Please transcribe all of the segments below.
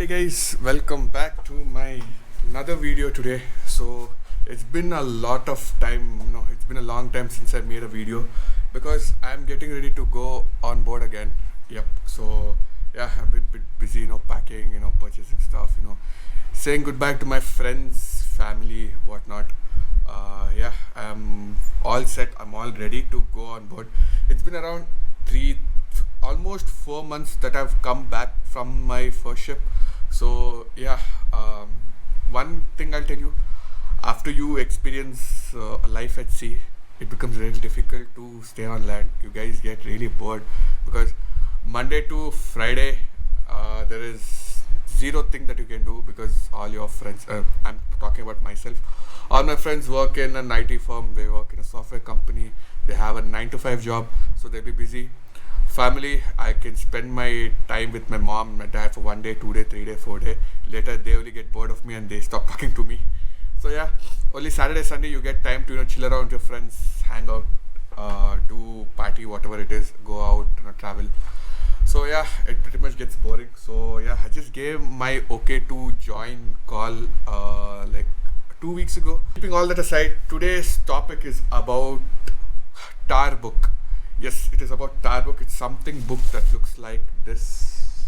Alrighty guys, welcome back to my another video today. So it's been a lot of time, it's been a long time since I made a video because I'm getting ready to go on board again. Yep. So yeah, I'm a bit busy, packing, purchasing stuff, saying goodbye to my friends, family, whatnot. Yeah, I'm all set. I'm all ready to go on board. It's been around almost 4 months that I've come back from my first ship. So yeah, one thing I'll tell you: after you experience life at sea, it becomes really difficult to stay on land. You guys get really bored because Monday to Friday, there is zero thing that you can do because all your friends, I'm talking about myself, all my friends work in an IT firm, they work in a software company, they have a 9 to 5 job, so they'll be busy. Family, I can spend my time with my mom, my dad for 1 day, 2 day, 3 day, 4 day. Later they only get bored of me and they stop talking to me. So yeah, only Saturday, Sunday you get time to chill around with your friends, hang out, do party, whatever it is, go out, travel. So yeah, it pretty much gets boring. So yeah, I just gave my okay to join call like 2 weeks ago. Keeping all that aside, today's topic is about tar book. Yes, it is about tar book. It's something book that looks like this.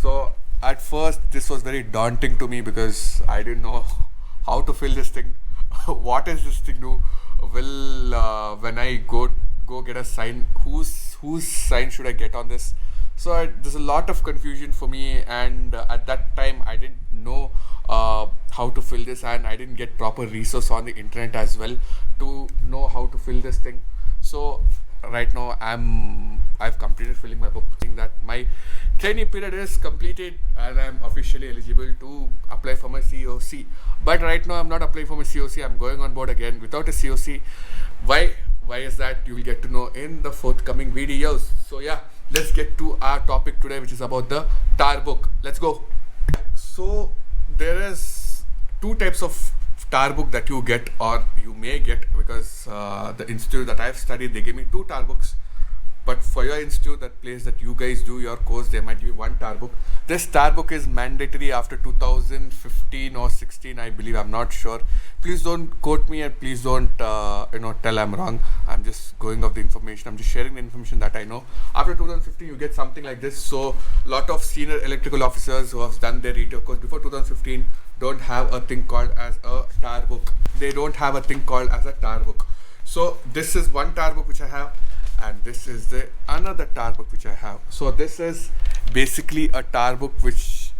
So at first this was very daunting to me because I didn't know how to fill this thing. What is this thing do? Will when I go get a sign, whose sign should I get on this? So there's a lot of confusion for me, and at that time I didn't know how to fill this, and I didn't get proper resource on the internet as well to know how to fill this thing. So right now I've completed filling my book, saying that my training period is completed and I'm officially eligible to apply for my COC. But right now I'm not applying for my COC. I'm going on board again without a COC. Why is that? You will get to know in the forthcoming videos. So yeah, let's get to our topic today, which is about the tar book. Let's go. So there is two types of tar book that you get, or you may get, because the institute that I've studied, they gave me 2 tar books. But for your institute, that place that you guys do your course, they might give you 1 tar book. This tar book is mandatory after 2015 or 16, I believe. I'm not sure. Please don't quote me, and please don't tell I'm wrong. I'm just going off the information. I'm just sharing the information that I know. After 2015, you get something like this. So a lot of senior electrical officers who have done their ETO course before 2015 don't have a thing called as a tar book. They don't have a thing called as a tar book. So this is 1 tar book which I have, and this is the another tar book which I have. So this is basically a tar book which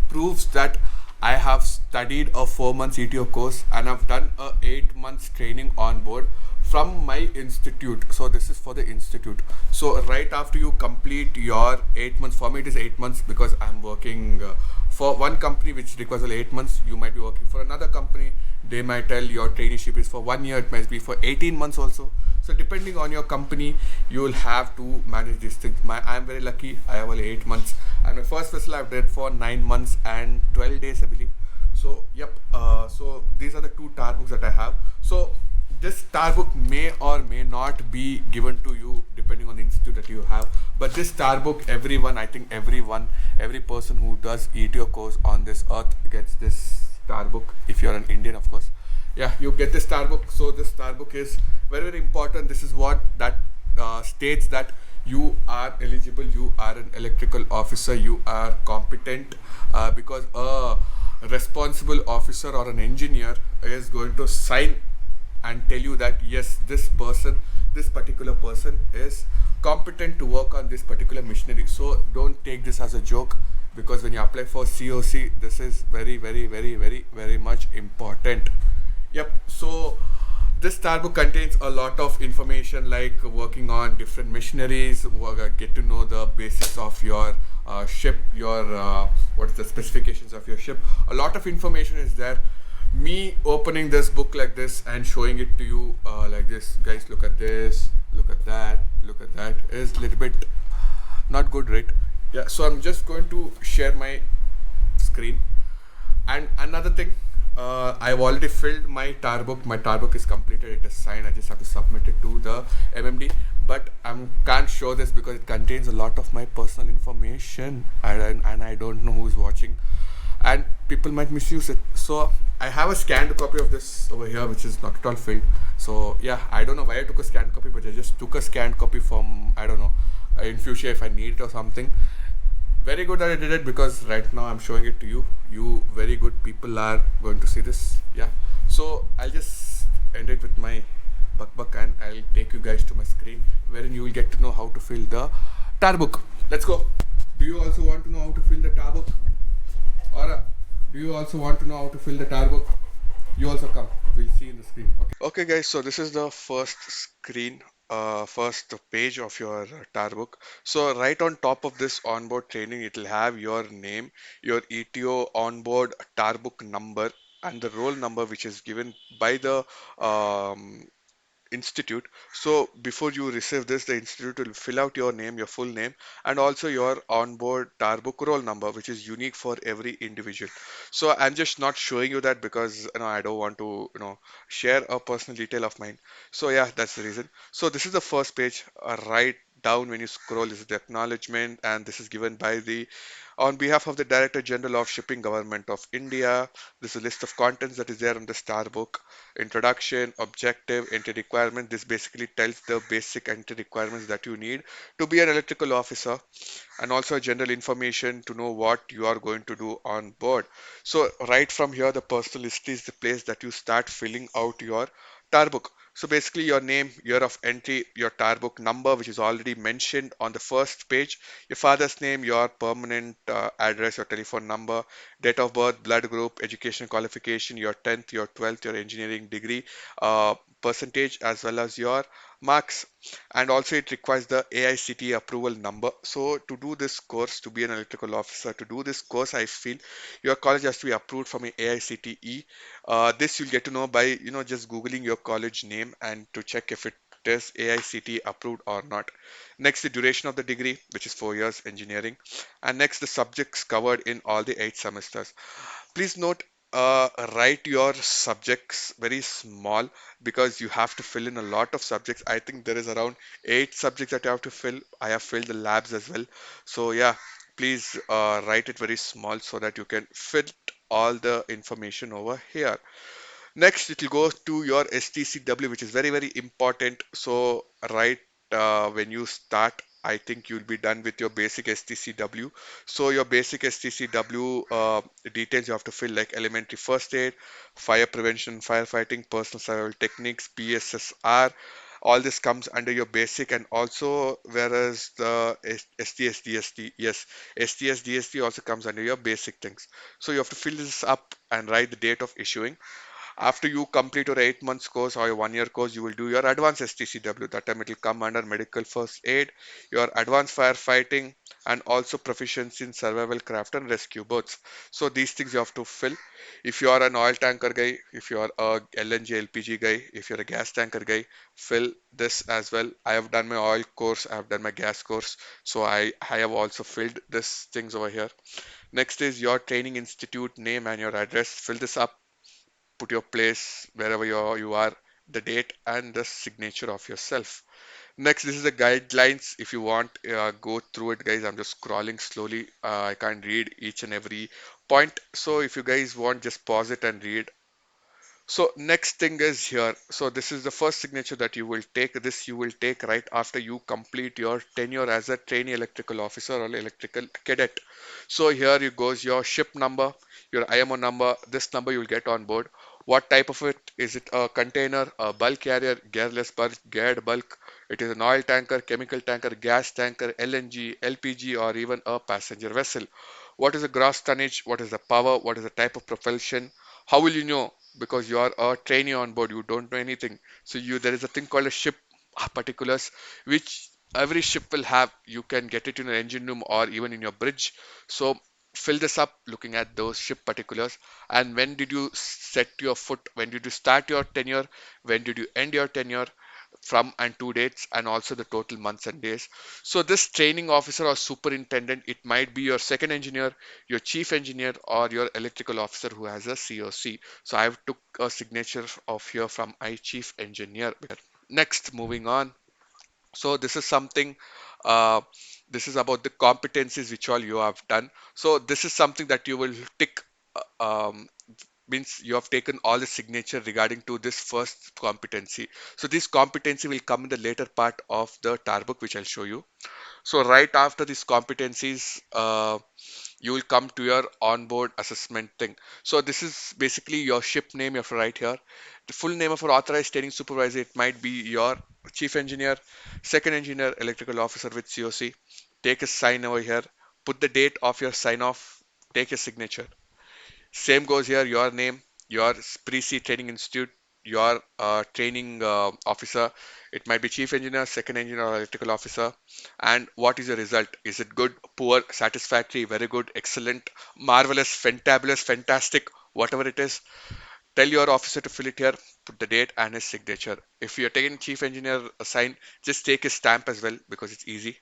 proves that I have studied a 4 months ETO course and I've done a 8 months training on board from my institute. So this is for the institute. So right after you complete your 8 months, for me it is 8 months because I'm working for one company which requires 8 months. You might be working for another company. They might tell your traineeship is for 1 year. It might be for 18 months also. So depending on your company, you will have to manage these things. I'm very lucky. I have only 8 months, and my first vessel I've did for 9 months and 12 days, I believe. So yep. So these are the 2 tar books that I have. So this tar book may or may not be given to you depending on the institute that you have. But this tar book, every person who does ETO course on this earth gets this tar book. If you're an Indian, of course. Yeah, you get this tar book. So this tar book is very, very important. This is what that states that you are eligible, you are an electrical officer, you are competent, because a responsible officer or an engineer is going to sign and tell you that yes, this particular person is competent to work on this particular machinery. So don't take this as a joke, because when you apply for COC, this is very, very, very, very, very much important. Yep. So this tar book contains a lot of information like working on different machineries, get to know the basics of your ship, your what is the specifications of your ship. A lot of information is there. Me opening this book like this and showing it to you like this, guys, look at this, look at that, look at that, is a little bit not good, right? Yeah. So I'm just going to share my screen. And another thing, I've already filled my tar book. My tar book is completed. It is signed. I just have to submit it to the MMD. but I can't show this because it contains a lot of my personal information, and I don't know who's watching, and people might misuse it. So I have a scanned copy of this over here, which is not at all filled. So yeah, I don't know why I took a scanned copy, but I just took a scanned copy from, I don't know, in future if I need it or something. Very good that I did it, because right now I'm showing it to you. You very good people are going to see this. Yeah. So I'll just end it with my buck, and I'll take you guys to my screen wherein you will get to know how to fill the tar book. Let's go. Do you also want to know how to fill the tar book? Or do you also want to know how to fill the tar book? You also come. We'll see in the screen. Okay. Okay, guys. So this is the first screen, first page of your tar book. So right on top of this onboard training, it will have your name, your ETO onboard tar book number, and the roll number which is given by the um, institute. So before you receive this, the institute will fill out your name, your full name, and also your onboard Tarbook roll number, which is unique for every individual. So I'm just not showing you that because I don't want to share a personal detail of mine. So yeah, that's the reason. So this is the first page. Right down when you scroll is the acknowledgement, and this is given by the on behalf of the Director General of Shipping Government of India. This is a list of contents that is there on the star book. Introduction, objective, entry requirement. This basically tells the basic entry requirements that you need to be an electrical officer, and also general information to know what you are going to do on board. So right from here, the personal history is the place that you start filling out your tar book. So basically your name, year of entry, your tar book number, which is already mentioned on the first page, your father's name, your permanent address, your telephone number, date of birth, blood group, education qualification, your 10th, your 12th, your engineering degree, percentage, as well as your marks. And also it requires the AICTE approval number. So to do this course, to be an electrical officer, to do this course, I feel your college has to be approved from a AICTE. This you'll get to know by just googling your college name and to check if it is AICTE approved or not. Next, the duration of the degree, which is 4 years engineering, and next the subjects covered in all the 8 semesters. Please note, write your subjects very small because you have to fill in a lot of subjects. I think there is around 8 subjects that you have to fill. I have filled the labs as well. So yeah, please write it very small so that you can fit all the information over here. Next, it will go to your STCW, which is very, very important. So, right when you start, I think you'll be done with your basic STCW. So, your basic STCW details you have to fill like elementary first aid, fire prevention, firefighting, personal survival techniques, PSSR. All this comes under your basic, and also whereas the STS DST, yes, STS DST also comes under your basic things. So you have to fill this up and write the date of issuing. After you complete your 8 months course or your 1 year course, you will do your advanced STCW. That time it will come under medical first aid, your advanced firefighting, and also proficiency in survival craft and rescue boats. So these things you have to fill. If you are an oil tanker guy, if you are a LNG LPG guy, if you're a gas tanker guy, fill this as well. I have done my oil course, I have done my gas course, so I have also filled this things over here. Next is your training institute name and your address. Fill this up, put your place wherever you are, the date, and the signature of yourself. Next, this is the guidelines. If you want, go through it, guys. I'm just scrolling slowly. I can't read each and every point. So if you guys want, just pause it and read. So next thing is here. So this is the first signature that you will take. This you will take right after you complete your tenure as a trainee electrical officer or electrical cadet. So here you goes your ship number, your IMO number. This number you'll get on board. What type of it? Is it a container, a bulk carrier, gearless bulk, geared bulk? It is an oil tanker, chemical tanker, gas tanker, LNG, LPG, or even a passenger vessel. What is the gross tonnage? What is the power? What is the type of propulsion? How will you know? Because you are a trainee on board, you don't know anything. So there is a thing called a ship particulars, which every ship will have. You can get it in an engine room or even in your bridge. So fill this up looking at those ship particulars. And when did you set your foot? When did you start your tenure? When did you end your tenure? From and to dates, and also the total months and days. So this training officer or superintendent, it might be your second engineer, your chief engineer, or your electrical officer who has a COC. So I've took a signature of here from I chief engineer. Next, moving on. So this is something, uh, this is about the competencies which all you have done. So this is something that you will tick, means you have taken all the signature regarding to this first competency. So this competency will come in the later part of the tar book, which I'll show you. So right after these competencies, you will come to your onboard assessment thing. So this is basically your ship name you have to write here. The full name of our authorized training supervisor, it might be your chief engineer, second engineer, electrical officer with COC. Take a sign over here. Put the date of your sign off. Take a signature. Same goes here, your name, your pre-C training institute, your training officer. It might be chief engineer, second engineer, or electrical officer. And what is your result? Is it good, poor, satisfactory, very good, excellent, marvelous, fantabulous, fantastic, whatever it is? Tell your officer to fill it here, put the date and his signature. If you're taking chief engineer sign, just take his stamp as well because it's easy.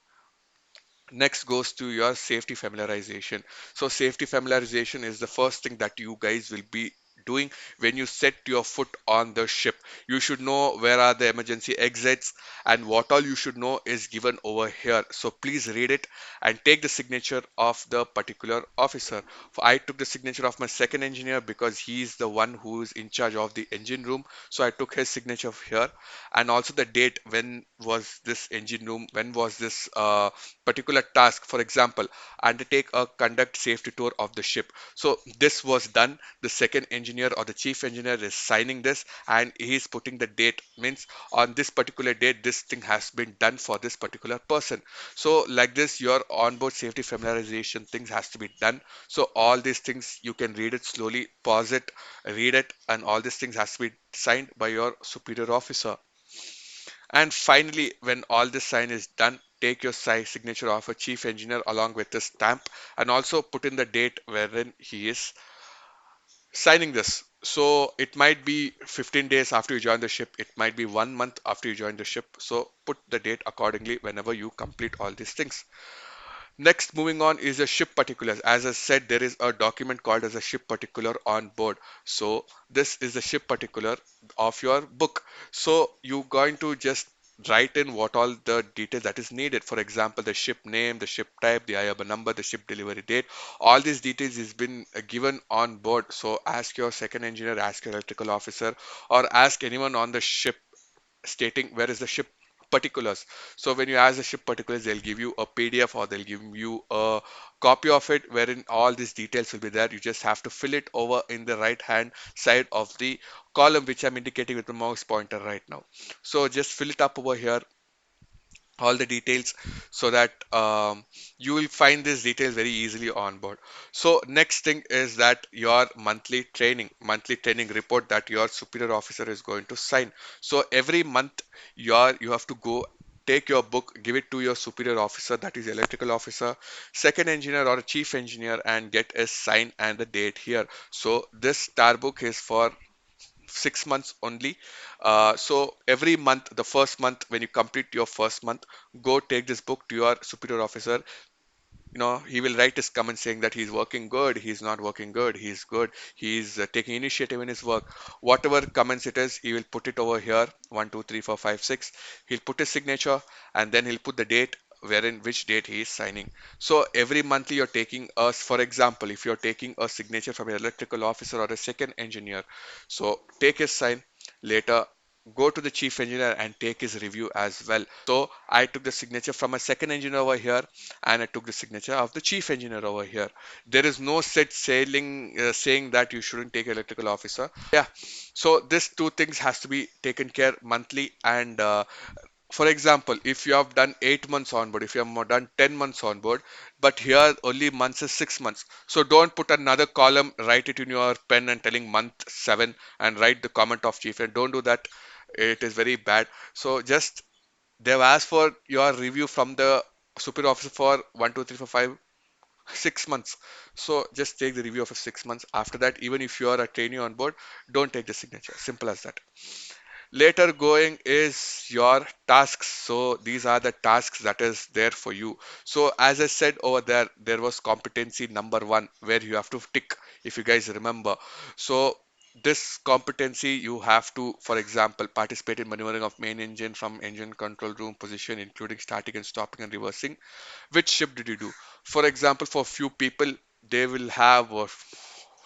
Next goes to your safety familiarization. So safety familiarization is the first thing that you guys will be doing when you set your foot on the ship. You should know where are the emergency exits, and what all you should know is given over here. So please read it and take the signature of the particular officer. I took the signature of my second engineer because he is the one who is in charge of the engine room. So I took his signature here, and also the date, when was this engine room, when was this particular task. For example, undertake a conduct safety tour of the ship. So this was done. The second engineer or the chief engineer is signing this, and he is putting the date, means on this particular date this thing has been done for this particular person. So like this, your onboard safety familiarization things has to be done. So all these things you can read it slowly, pause it, read it, and all these things has to be signed by your superior officer. And finally, when all this sign is done, take your signature of a chief engineer along with the stamp, and also put in the date wherein he is signing this. So it might be 15 days after you join the ship, it might be 1 month after you join the ship. So put the date accordingly whenever you complete all these things. Next, moving on is the ship particulars. As I said, there is a document called as a ship particular on board. So this is the ship particular of your book. So you're going to just write in what all the details that is needed. For example, the ship name, the ship type, the IABA number, the ship delivery date. All these details is been given on board. So ask your second engineer, ask your electrical officer, or ask anyone on the ship stating where is the ship particulars. So when you ask the ship particulars, they'll give you a PDF or they'll give you a copy of it wherein all these details will be there. You just have to fill it over in the right hand side of the column which I'm indicating with the mouse pointer right now. So just fill it up over here, all the details, so that you will find these details very easily on board. So next thing is that your monthly training report that your superior officer is going to sign. So every month you have to go take your book, give it to your superior officer, that is electrical officer, second engineer or chief engineer, and get a sign and the date here. So this star book is for 6 months only. So every month, the first month, when you complete your first month, go take this book to your superior officer. He will write his comment saying that he's working good, he's not working good, he's good, he's taking initiative in his work. Whatever comments it is, he will put it over here, 1 2 3 4 5 6. He'll put his signature, and then he'll put the date, wherein which date he is signing. So every monthly you're taking us, for example, if you're taking a signature from an electrical officer or a second engineer, so take his sign. Later, go to the chief engineer and take his review as well. So I took the signature from a second engineer over here, and I took the signature of the chief engineer over here. There is no set sailing saying that you shouldn't take electrical officer. Yeah, so this two things has to be taken care monthly. And for example, if you have done 8 months on board, if you have done 10 months on board, but here only months is 6 months. So don't put another column, write it in your pen and telling month 7 and write the comment of chief. And don't do that. It is very bad. So just they've asked for your review from the superior officer for 1 2 3 4 5 6 months. So just take the review of 6 months. After that, even if you are a trainee on board, don't take the signature. Simple as that. Later going is your tasks. So these are the tasks that is there for you. So as I said over there, there was competency number 1 where you have to tick, if you guys remember. So this competency you have to, for example, participate in maneuvering of main engine from engine control room position, including starting and stopping and reversing. Which ship did you do? For example, for few people, they will have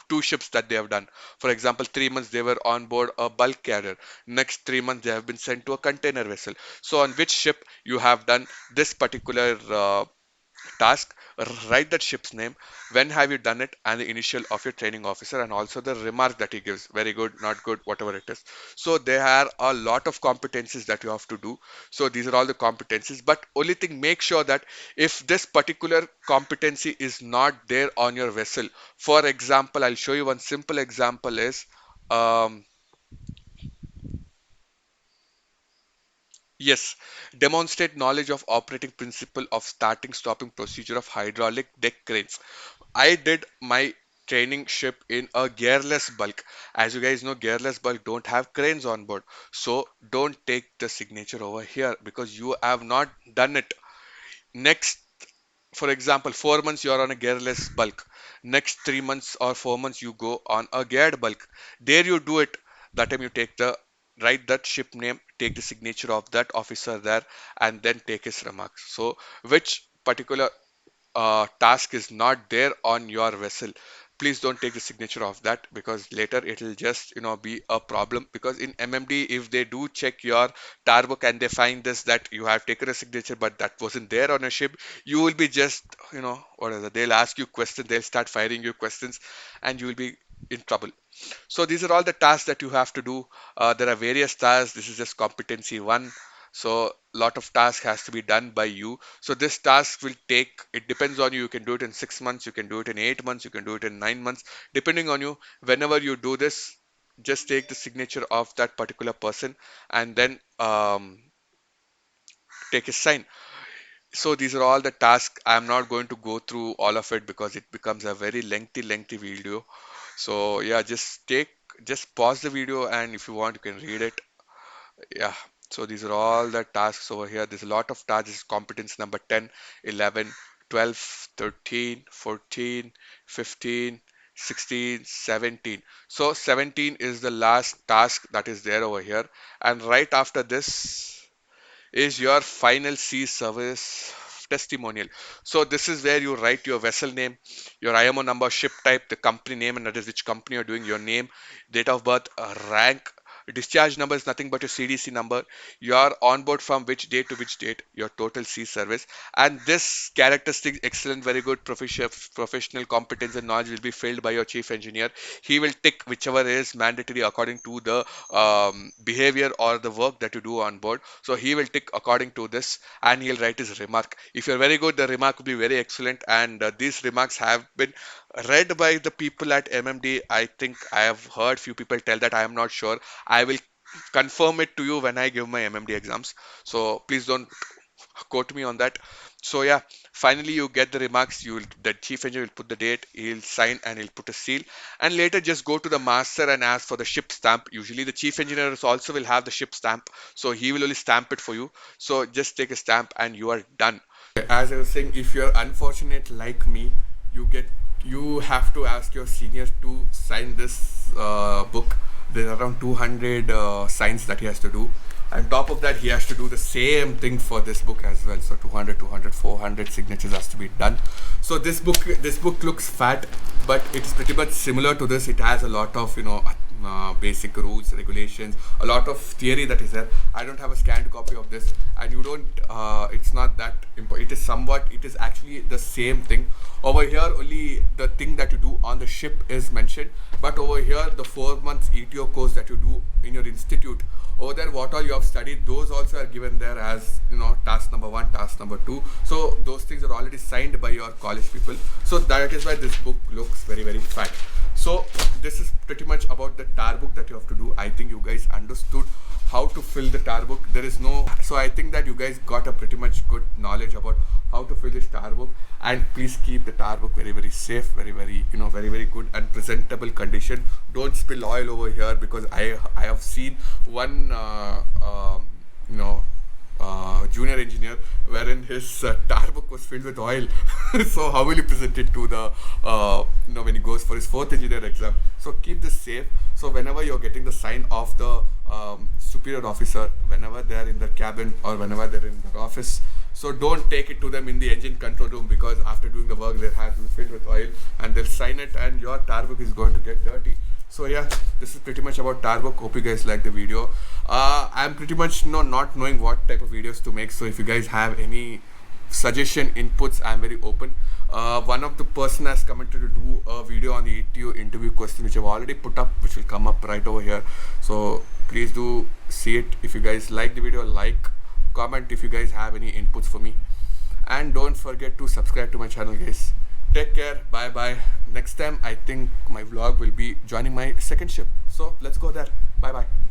two ships that they have done. For example, 3 months they were on board a bulk carrier. Next 3 months they have been sent to a container vessel. So on which ship you have done this particular task, write that ship's name, when have you done it, and the initial of your training officer, and also the remark that he gives, very good, not good, whatever it is. So there are a lot of competencies that you have to do. So these are all the competencies, but only thing, make sure that if this particular competency is not there on your vessel, for example, I'll show you one simple example is, um, yes, demonstrate knowledge of operating principle of starting stopping procedure of hydraulic deck cranes. I did my training ship in a gearless bulk. As you guys know, gearless bulk don't have cranes on board. So don't take the signature over here because you have not done it. Next, for example, 4 months you are on a gearless bulk. Next 3 months or 4 months you go on a geared bulk. There you do it. That time you take the write that ship name, take the signature of that officer there, and then take his remarks. So which particular task is not there on your vessel, please don't take the signature of that because later it will just be a problem. Because in MMD, if they do check your tar book and they find this that you have taken a signature but that wasn't there on a ship, you will be just what is it, they'll ask you questions, they'll start firing you questions, and you will be in trouble. So these are all the tasks that you have to do. There are various tasks. This is just competency one. So lot of task has to be done by you. So this task will take, it depends on you. You can do it in 6 months, you can do it in 8 months, you can do it in 9 months, depending on you. Whenever you do this, just take the signature of that particular person and then take his sign. So these are all the tasks. I'm not going to go through all of it because it becomes a very lengthy video. So yeah, just pause the video and if you want, you can read it. Yeah. So these are all the tasks over here. There's a lot of tasks. This is competence number 10, 11, 12, 13, 14, 15, 16, 17. So 17 is the last task that is there over here. And right after this is your final sea service testimonial. So this is where you write your vessel name, your IMO number, ship type, the company name, and that is which company you're doing, your name, date of birth, rank. Discharge number is nothing but your CDC number. Your onboard from which date to which date, your total sea service, and this characteristic, excellent, very good, professional competence and knowledge will be filled by your chief engineer. He will tick whichever is mandatory according to the behavior or the work that you do on board. So he will tick according to this and he'll write his remark. If you're very good, the remark will be very excellent. And these remarks have been read by the people at MMD. I think I have heard few people tell that. I am not sure. I will confirm it to you when I give my MMD exams. So please don't quote me on that. So yeah, finally you get the remarks. The chief engineer will put the date, he'll sign and he'll put a seal. And later just go to the master and ask for the ship stamp. Usually the chief engineer also will have the ship stamp, so he will only stamp it for you. So just take a stamp and you are done. As I was saying, if you're unfortunate like me, you have to ask your senior to sign this book. There's around 200 signs that he has to do. On top of that, he has to do the same thing for this book as well. So 200, 200, 400 signatures has to be done. So this book looks fat, but it's pretty much similar to this. It has a lot of basic rules, regulations, a lot of theory that is there. I don't have a scanned copy of this, and you don't. It's not that important. It is somewhat. It is actually the same thing. Over here, only the thing that you do on the ship is mentioned, but over here, the 4 months ETO course that you do in your institute, over there, what all you have studied, those also are given there as task number 1, task number 2. So those things are already signed by your college people. So that is why this book looks very fat. So this is pretty much about the tar book that you have to do. I think you guys understood how to fill the tar book. So I think that you guys got a pretty much good knowledge about how to fill this tar book. And please keep the tar book very safe, very good and presentable condition. Don't spill oil over here, because I have seen one junior engineer wherein his tar book was filled with oil. So how will you present it to the when he goes for his 4th engineer exam. So keep this safe. So whenever you're getting the sign of the superior officer, whenever they're in the cabin or whenever they're in the office, so don't take it to them in the engine control room, because after doing the work their hands will be filled with oil and they'll sign it and your tire book is going to get dirty. So yeah, this is pretty much about tire book. Hope you guys like the video. I'm pretty much not knowing what type of videos to make, so if you guys have any suggestion, inputs, I'm very open. One of the person has commented to do a video on the ETO interview question, which I've already put up, which will come up right over here. So please do see it. If you guys like the video, like, comment if you guys have any inputs for me, and don't forget to subscribe to my channel, guys. Take care. Bye bye. Next time I think my vlog will be joining my second ship, so let's go there. Bye bye.